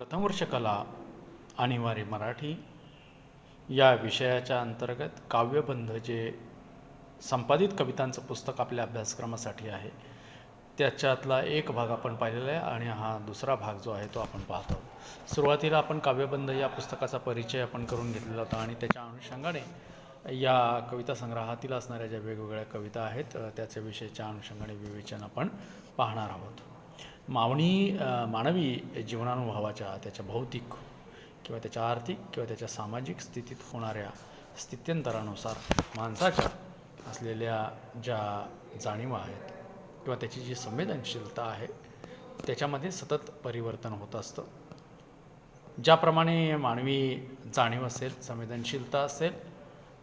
प्रथम वर्ष कला अनिवार्य मराठी या विषयाच्या अंतर्गत काव्यबंध जे संपादित कवितांचं पुस्तक आपल्या अभ्यासक्रमासाठी आहे त्याच्यातला एक भाग आपण पाहिलेला आहे आणि हा दुसरा भाग जो आहे तो आपण पाहतो. सुरुवातीला आपण काव्यबंध या पुस्तकाचा परिचय आपण करून घेतलेला होता आणि त्याच्या अनुषंगाने या कविता संग्रहातील असणाऱ्या ज्या वेगवेगळ्या कविता आहेत त्याच्या विषयाच्या अनुषंगाने विवेचन आपण पाहणार आहोत. मानवी जीवनानुभवाच्या त्याच्या भौतिक किंवा त्याच्या आर्थिक किंवा त्याच्या सामाजिक स्थितीत होणाऱ्या स्थित्यंतरानुसार माणसाच्या असलेल्या ज्या जाणीवा आहेत किंवा त्याची जी संवेदनशीलता आहे त्याच्यामध्ये सतत परिवर्तन होत असतं. ज्याप्रमाणे मानवी जाणीव असेल, संवेदनशीलता असेल,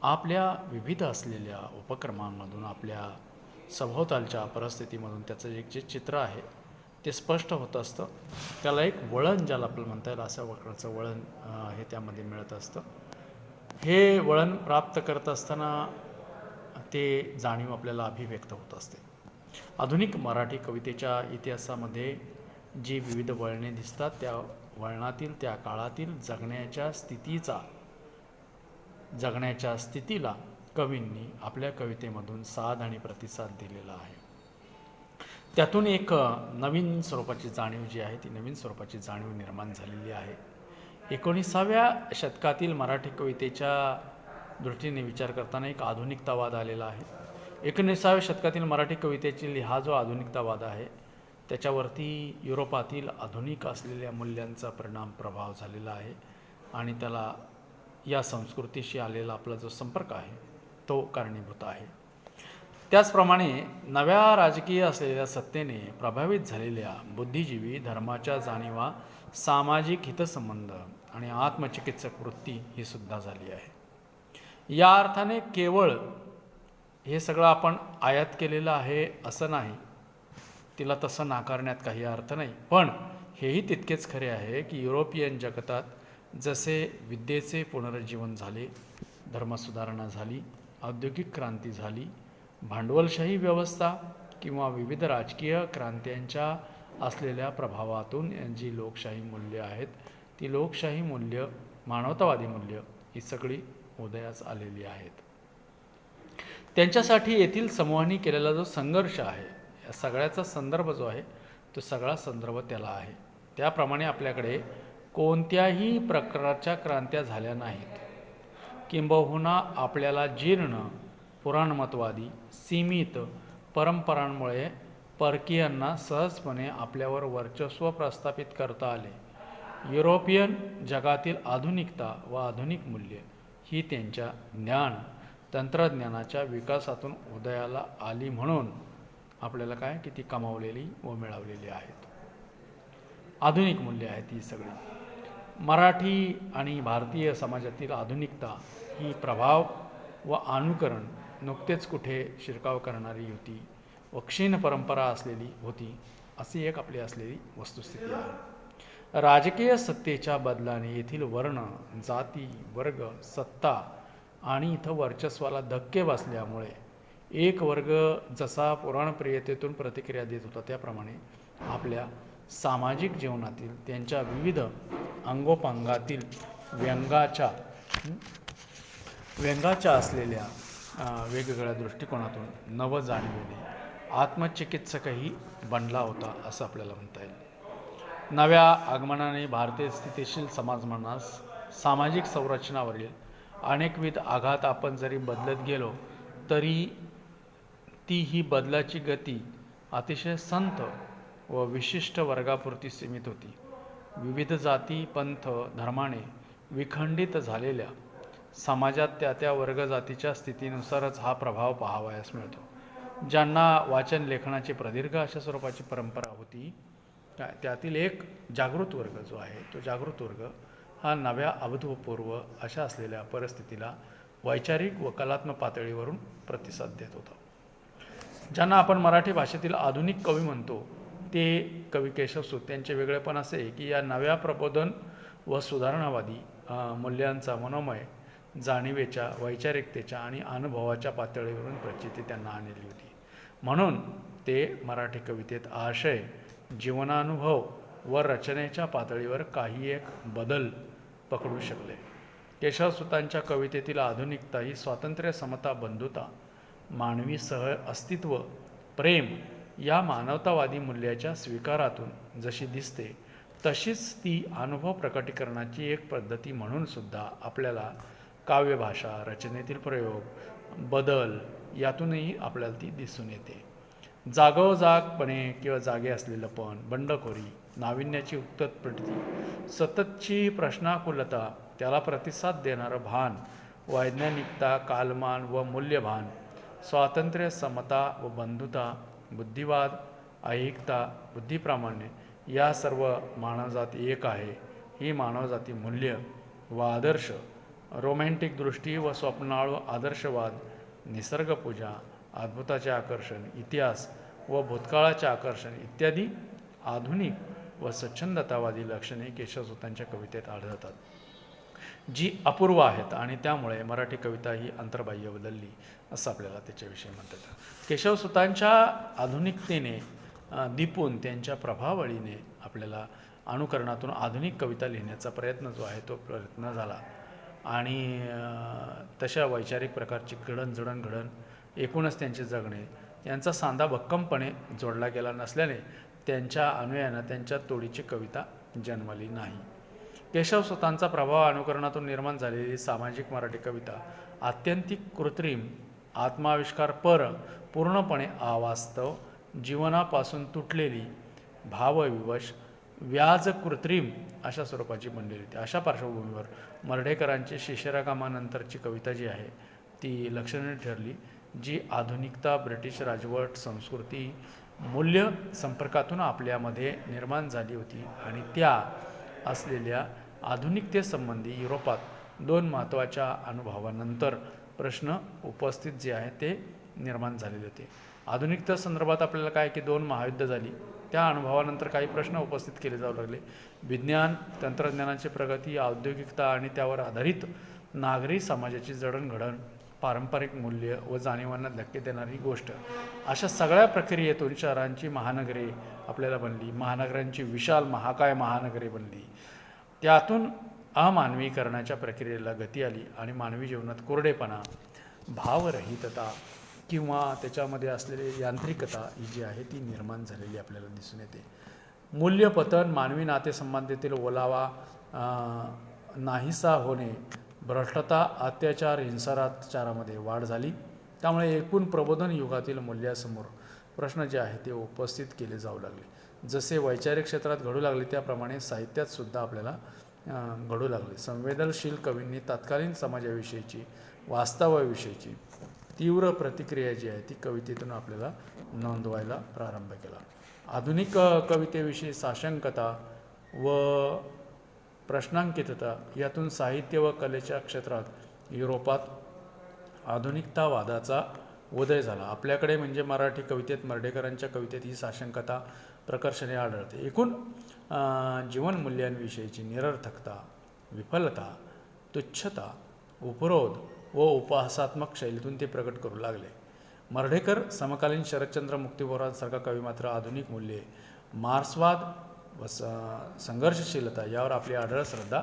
आपल्या विविध असलेल्या उपक्रमांमधून, आपल्या सभोवतालच्या परिस्थितीमधून त्याचं एक जे चित्र आहे ते स्पष्ट होत असतं. त्याला एक वळण ज्याला आपल्याला म्हणता येईल अशा प्रकारचं वळण हे त्यामध्ये मिळत असतं. हे वळण प्राप्त करत असताना ते जाणीव आपल्याला अभिव्यक्त होत असते. आधुनिक मराठी कवितेच्या इतिहासामध्ये जी विविध वळणे दिसतात त्या वळणातील, त्या काळातील जगण्याच्या स्थितीला कवींनी आपल्या कवितेमधून साध आणि प्रतिसाद दिलेला आहे. त्यातून एक नवीन स्वरूपाची जाणीव जी आहे ती नवीन स्वरूपाची जाणीव निर्माण झालेली आहे. 19व्या शतकातील मराठी कवितेच्या दृष्टीने विचार करताना एक आधुनिकतावाद आलेला आहे. 19व्या शतकातील मराठी कवितेतील हा जो आधुनिकतावाद आहे त्याच्यावरती युरोपातील आधुनिक असलेल्या मूल्यांचा प्रभाव झालेला आहे आणि त्याला या संस्कृतीशी आलेला आपला जो संपर्क आहे तो कारणीभूत आहे. त्याचप्रमाणे नव्या राजकीय असलेल्या सत्तेने प्रभावित झालेल्या बुद्धिजीवी, धर्माच्या जाणीवा, सामाजिक हितसंबंध आणि आत्मचिकित्सक वृत्ती ही सुद्धा झाली आहे. या अर्थाने केवळ हे सगळं आपण आयात केलेलं आहे असं नाही, तिला तसं नाकारण्यात काही अर्थ नाही. पण हेही तितकेच खरे आहे की युरोपियन जगतात जसे विद्येचे पुनरुज्जीवन झाले, धर्मसुधारणा झाली, औद्योगिक क्रांती झाली, भांडवलशाही व्यवस्था किंवा विविध राजकीय क्रांत्यांच्या असलेल्या प्रभावातून जी लोकशाही मूल्य आहेत ती लोकशाही मूल्य, मानवतावादी मूल्य ही सगळी उदयास आलेली आहेत. त्यांच्यासाठी येथील समूहांनी केलेला जो संघर्ष आहे या सगळ्याचा संदर्भ जो आहे तो सगळा संदर्भ त्याला आहे. त्याप्रमाणे आपल्याकडे कोणत्याही प्रकारच्या क्रांत्या झाल्या नाहीत. किंबहुना आपल्याला जीर्ण पुराणमतवादी सीमित परंपरांमुळे परकीयांना सहजपणे आपल्यावर वर्चस्व प्रस्थापित करता आले. युरोपियन जगातील आधुनिकता व आधुनिक मूल्य ही त्यांच्या ज्ञान तंत्रज्ञानाच्या विकासातून उदयाला आली म्हणून आपल्याला काय की ती कमावलेली व मिळवलेली आहेत. आधुनिक मूल्य आहेत ही सगळी. मराठी आणि भारतीय समाजातील आधुनिकता ही प्रभाव व अनुकरण नुकतेच कुठे शिरकाव करणारी होती व क्षीण परंपरा असलेली होती अशी एक आपली असलेली वस्तुस्थिती आहे. राजकीय सत्तेच्या बदलाने येथील वर्ण, जाती, वर्ग, सत्ता आणि इथं वर्चस्वाला धक्के बसल्यामुळे एक वर्ग जसा पुराणप्रियतेतून प्रतिक्रिया देत होता त्याप्रमाणे आपल्या सामाजिक जीवनातील त्यांच्या विविध अंगोपांगातील व्यंगाच्या असलेल्या वेगवेगळ्या दृष्टिकोनातून नवजाणीवेने आत्मचिकित्सकही बनला होता असं आपल्याला म्हणता येईल. नव्या आगमनाने भारतीय स्थितीशील समाजमनास सामाजिक संरचनावरील अनेकविध आघात आपण जरी बदलत गेलो तरी ती ही बदलाची गती अतिशय संथ व विशिष्ट वर्गापुरती सीमित होती. विविध जाती, पंथ, धर्माने विखंडित झालेल्या समाजात त्या वर्ग जातीच्या स्थितीनुसारच हा प्रभाव पाहावयास मिळतो. ज्यांना वाचन लेखनाची प्रदीर्घ अशा स्वरूपाची परंपरा होती त्यातील एक जागृत वर्ग जो आहे तो जागृत वर्ग हा नव्या अभूतपूर्व अशा असलेल्या परिस्थितीला वैचारिक व कलात्मक पातळीवरून प्रतिसाद देत होता. ज्यांना आपण मराठी भाषेतील आधुनिक कवी म्हणतो ते कवी केशवसूत त्यांचे वेगळेपण असे की या नव्या प्रबोधन व सुधारणावादी मूल्यांचा मनोमय जाणीवेच्या, वैचारिकतेच्या आणि अनुभवाच्या पातळीवरून प्रचिती त्यांना आणली होती. म्हणून ते मराठी कवितेत आशय, जीवनानुभव व रचनेच्या पातळीवर काही एक बदल पकडू शकले. केशवसुतांच्या कवितेतील आधुनिकता ही स्वातंत्र्य, समता, बंधुता, मानवी सह अस्तित्व, प्रेम या मानवतावादी मूल्याच्या स्वीकारातून जशी दिसते तशीच ती अनुभव प्रकटीकरणाची एक पद्धती म्हणून सुद्धा आपल्याला काव्यभाषा, रचनेतील प्रयोग, बदल यातूनही आपल्याला ती दिसून येते. जागोजागपणे किंवा जागे असलेलं पण, बंडखोरी, नाविन्याची उत्कटप्रती, सततची प्रश्नाकुलता, त्याला प्रतिसाद देणारं भान, वैज्ञानिकता, कालमान व मूल्यभान, स्वातंत्र्य, समता व बंधुता, बुद्धिवाद, ऐहिकता, बुद्धिप्रामाण्य या सर्व मानवजात एक आहे. ही मानवजाती मूल्य व आदर्श, रोमॅन्टिक दृष्टी व स्वप्नाळू आदर्शवाद, निसर्गपूजा, अद्भुताचे आकर्षण, इतिहास व भूतकाळाचे आकर्षण इत्यादी आधुनिक व स्वच्छंदतावादी लक्षणे केशवसुतांच्या कवितेत आढळतात, जी अपूर्व आहेत आणि त्यामुळे मराठी कविता ही अंतर्बाह्य बदलली असं आपल्याला त्याच्याविषयी म्हणता येतं. केशवसुतांच्या आधुनिकतेने दिपून त्यांच्या प्रभावळीने आपल्याला अनुकरणातून आधुनिक कविता लिहिण्याचा प्रयत्न जो आहे तो प्रयत्न झाला आणि तशा वैचारिक प्रकारची घडण एकूणच त्यांचे जगणे यांचा सांधा भक्कमपणे जोडला गेला नसल्याने त्यांच्या अन्वयानं त्यांच्या तोडीची कविता जन्मली नाही. केशवसुतांचा प्रभाव अनुकरणातून निर्माण झालेली सामाजिक मराठी कविता आत्यंतिक कृत्रिम, आत्माविष्कारपर, पूर्णपणे अवास्तव, जीवनापासून तुटलेली, भावविवश, व्याज कृत्रिम अशा स्वरूपाची बनलेली होती. अशा पार्श्वभूमीवर मर्ढेकरांची शिशिराकामानंतरची कविता जी आहे ती लक्षणीय ठरली, जी आधुनिकता, ब्रिटिश राजवट, संस्कृती, मूल्य संपर्कातून आपल्यामध्ये निर्माण झाली होती आणि त्या असलेल्या आधुनिकतेसंबंधी युरोपात दोन महत्त्वाच्या अनुभवानंतर प्रश्न उपस्थित जे आहे ते निर्माण झालेले होते. आधुनिकता संदर्भात आपल्याला काय की 2 महायुद्ध झाली, त्या अनुभवानंतर काही प्रश्न उपस्थित केले जाऊ लागले. विज्ञान, तंत्रज्ञानाची प्रगती, औद्योगिकता आणि त्यावर आधारित नागरी समाजाची जडणघडण, पारंपरिक मूल्य व जाणीवांना धक्के देणारी गोष्ट, अशा सगळ्या प्रक्रियेतून शहरांची महानगरे आपल्याला बनली, महानगरांची विशाल महाकाय महानगरे बनली. त्यातून अमानवीकरणाच्या प्रक्रियेला गती आली आणि मानवी जीवनात कोरडेपणा, भावरहितता किंवा त्याच्यामध्ये असलेली यांत्रिकता ही जी आहे ती निर्माण झालेली आपल्याला दिसून येते. मूल्यपतन, मानवी नातेसंबंधातील ओलावा नाहीसा होणे, भ्रष्टता, अत्याचार, हिंसाचारामध्ये वाढ झाली. त्यामुळे एकूण प्रबोधन युगातील मूल्यासमोर प्रश्न जे आहे ते उपस्थित केले जाऊ लागले. जसे वैचारिक क्षेत्रात घडू लागले त्याप्रमाणे साहित्यात सुद्धा आपल्याला घडू लागले. संवेदनशील कवींनी तत्कालीन समाजाविषयीची, वास्तवाविषयीची तीव्र प्रतिक्रिया जी आहे ती कवितेतून आपल्याला नोंदवायला प्रारंभ केला. आधुनिक कवितेविषयी साशंकता व प्रश्नांकितता यातून साहित्य व कलेच्या क्षेत्रात युरोपात आधुनिकतावादाचा उदय झाला. आपल्याकडे म्हणजे मराठी कवितेत, मर्ढेकरांच्या कवितेत ही साशंकता प्रकर्षाने आढळते. एकूण जीवनमूल्यांविषयीची निरर्थकता, विफलता, तुच्छता, उपरोध व उपहासात्मक शैलीतून ते प्रकट करू लागले. मर्ढेकर समकालीन शरदचंद्र मुक्तिबोधरांसारखा कवी मात्र आधुनिक मूल्ये, मार्क्सवाद व संघर्षशीलता यावर आपली आढळ श्रद्धा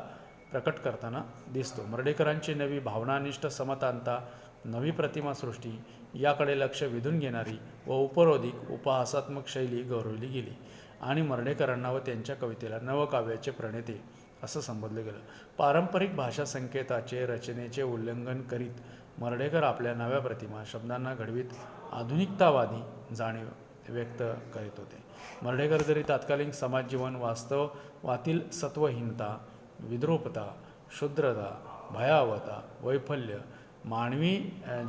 प्रकट करताना दिसतो. मर्ढेकरांची नवी भावनानिष्ठ समतांता, नवी प्रतिमासृष्टी याकडे लक्ष वेधून घेणारी व उपरोधिक उपहासात्मक शैली गौरवली गेली आणि मर्ढेकरांना व त्यांच्या कवितेला नवकाव्याचे प्रणेते असं संबोधलं गेलं. पारंपरिक भाषा संकेताचे, रचनेचे उल्लंघन करीत मर्ढेकर आपल्या नव्या प्रतिमा, शब्दांना घडवीत आधुनिकतावादी जाणीव व्यक्त करीत होते. मर्ढेकर जरी तत्कालीन समाजजीवन, वास्तवातील सत्वहीनता, विद्रूपता, क्षुद्रता, भयावहता, वैफल्य, मानवी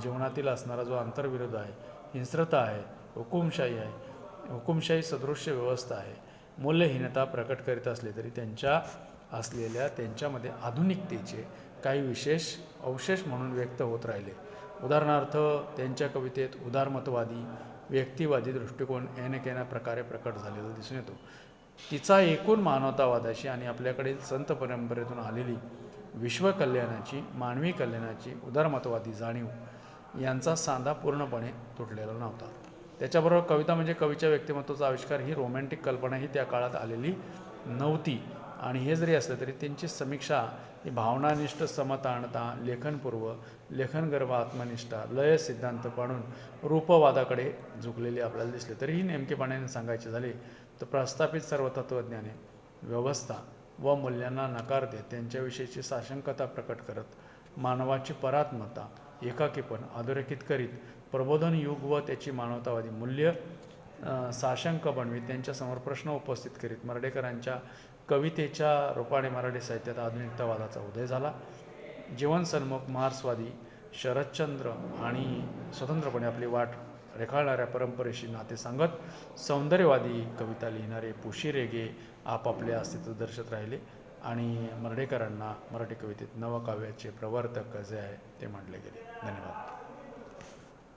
जीवनातील असणारा जो आंतरविरोध आहे, हिंस्रता आहे, हुकुमशाही सदृश्य व्यवस्था आहे, मूल्यहीनता प्रकट करीत असले तरी त्यांच्यामध्ये आधुनिकतेचे काही विशेष अवशेष म्हणून व्यक्त होत राहिले. उदाहरणार्थ त्यांच्या कवितेत उदारमतवादी, व्यक्तिवादी दृष्टिकोन एनकेना प्रकारे प्रकट झालेला दिसून येतो. तिचा एकूण मानवतावादाशी आणि आपल्याकडील संत परंपरेतून आलेली विश्वकल्याणाची, मानवी कल्याणाची उदारमतवादी जाणीव यांचा सांधा पूर्णपणे तुटलेला नव्हता. त्याच्याबरोबर कविता म्हणजे कवीच्या व्यक्तिमत्वाचा आविष्कार ही रोमॅन्टिक कल्पना ही त्या काळात आलेली नव्हती. आणि हे जरी असलं तरी त्यांची समीक्षा ही भावनानिष्ठ समताणता, लेखनपूर्व, लेखनगर्भ आत्मनिष्ठा, लय सिद्धांत पाडून रूपवादाकडे झुकलेली आपल्याला दिसले. तरीही नेमकेपणाने सांगायचे झाले तर प्रस्थापित सर्व तत्त्वज्ञाने व्यवस्था व मूल्यांना नकार देत त्यांच्याविषयीची साशंकता प्रकट करत मानवाची परात्मता, एकाकीपण अधोरेखित करीत प्रबोधन युग व त्याची मानवतावादी मूल्य साशंक बनवीत त्यांच्यासमोर प्रश्न उपस्थित करीत मर्ढेकरांच्या कवितेच्या रूपाने मराठी साहित्यात आधुनिकतावादाचा उदय झाला. जीवनसन्मुख मार्क्सवादी शरदचंद्र आणि स्वतंत्रपणे आपली वाट रेखाळणाऱ्या परंपरेशी नाते सांगत सौंदर्यवादी कविता लिहिणारे पुशी रेगे आपापले अस्तित्व दर्शत राहिले आणि मर्ढेकरांना मराठी कवितेत नवकाव्याचे प्रवर्तक जे आहे ते मानले गेले. धन्यवाद.